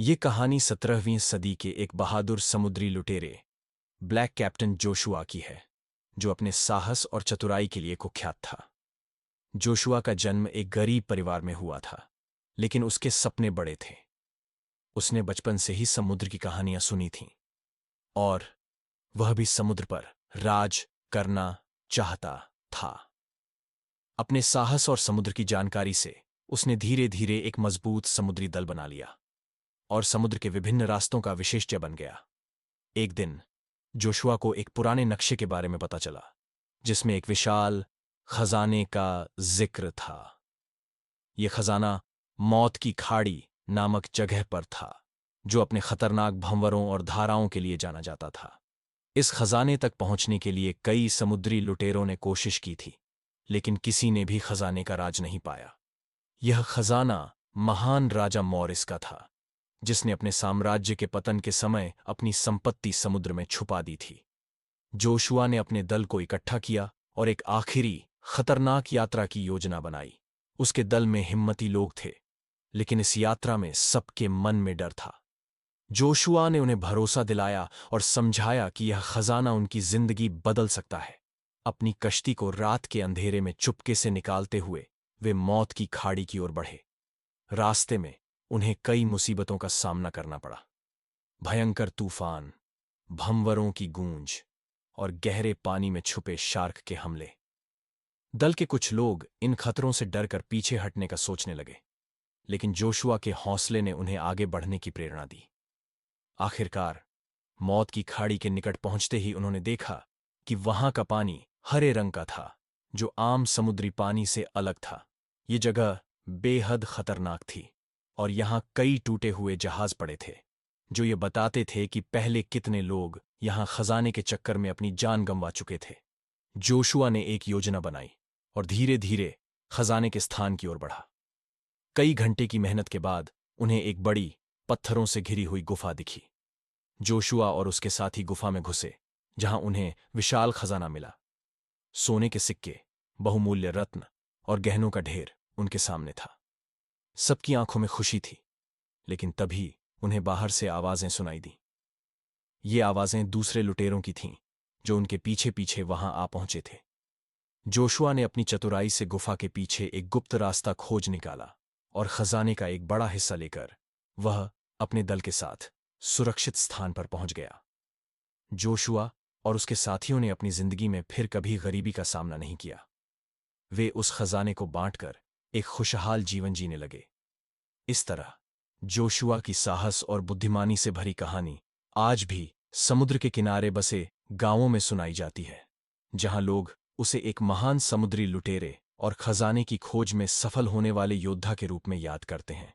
ये कहानी 17वीं सदी के एक बहादुर समुद्री लुटेरे ब्लैक कैप्टन जोशुआ की है, जो अपने साहस और चतुराई के लिए कुख्यात था। जोशुआ का जन्म एक गरीब परिवार में हुआ था, लेकिन उसके सपने बड़े थे। उसने बचपन से ही समुद्र की कहानियां सुनी थीं, और वह भी समुद्र पर राज करना चाहता था। अपने साहस और समुद्र की जानकारी से उसने धीरे धीरे एक मजबूत समुद्री दल बना लिया और समुद्र के विभिन्न रास्तों का विशेषज्ञ बन गया। एक दिन जोशुआ को एक पुराने नक्शे के बारे में पता चला, जिसमें एक विशाल खजाने का जिक्र था। यह खजाना मौत की खाड़ी नामक जगह पर था, जो अपने खतरनाक भंवरों और धाराओं के लिए जाना जाता था। इस खजाने तक पहुंचने के लिए कई समुद्री लुटेरों ने कोशिश की थी, लेकिन किसी ने भी खजाने का राज नहीं पाया। यह खजाना महान राजा मौरिस का था, जिसने अपने साम्राज्य के पतन के समय अपनी संपत्ति समुद्र में छुपा दी थी। जोशुआ ने अपने दल को इकट्ठा किया और एक आखिरी खतरनाक यात्रा की योजना बनाई। उसके दल में हिम्मती लोग थे, लेकिन इस यात्रा में सबके मन में डर था। जोशुआ ने उन्हें भरोसा दिलाया और समझाया कि यह खजाना उनकी जिंदगी बदल सकता है। अपनी कश्ती को रात के अंधेरे में चुपके से निकालते हुए वे मौत की खाड़ी की ओर बढ़े। रास्ते में उन्हें कई मुसीबतों का सामना करना पड़ा। भयंकर तूफान, भंवरों की गूंज और गहरे पानी में छुपे शार्क के हमले। दल के कुछ लोग इन खतरों से डरकर पीछे हटने का सोचने लगे, लेकिन जोशुआ के हौसले ने उन्हें आगे बढ़ने की प्रेरणा दी। आखिरकार मौत की खाड़ी के निकट पहुंचते ही उन्होंने देखा कि वहां का पानी हरे रंग का था, जो आम समुद्री पानी से अलग था। ये जगह बेहद खतरनाक थी, और यहां कई टूटे हुए जहाज पड़े थे, जो ये बताते थे कि पहले कितने लोग यहां खजाने के चक्कर में अपनी जान गंवा चुके थे। जोशुआ ने एक योजना बनाई और धीरे धीरे खजाने के स्थान की ओर बढ़ा। कई घंटे की मेहनत के बाद उन्हें एक बड़ी पत्थरों से घिरी हुई गुफा दिखी। जोशुआ और उसके साथी गुफा में घुसे, जहां उन्हें विशाल खजाना मिला। सोने के सिक्के, बहुमूल्य रत्न और गहनों का ढेर उनके सामने था। सबकी आंखों में खुशी थी, लेकिन तभी उन्हें बाहर से आवाजें सुनाई दी। ये आवाजें दूसरे लुटेरों की थीं, जो उनके पीछे पीछे वहां आ पहुंचे थे। जोशुआ ने अपनी चतुराई से गुफा के पीछे एक गुप्त रास्ता खोज निकाला, और खजाने का एक बड़ा हिस्सा लेकर वह अपने दल के साथ सुरक्षित स्थान पर पहुंच गया। जोशुआ और उसके साथियों ने अपनी जिंदगी में फिर कभी गरीबी का सामना नहीं किया। वे उस खजाने को बांटकर एक खुशहाल जीवन जीने लगे। इस तरह जोशुआ की साहस और बुद्धिमानी से भरी कहानी आज भी समुद्र के किनारे बसे गांवों में सुनाई जाती है, जहां लोग उसे एक महान समुद्री लुटेरे और खजाने की खोज में सफल होने वाले योद्धा के रूप में याद करते हैं।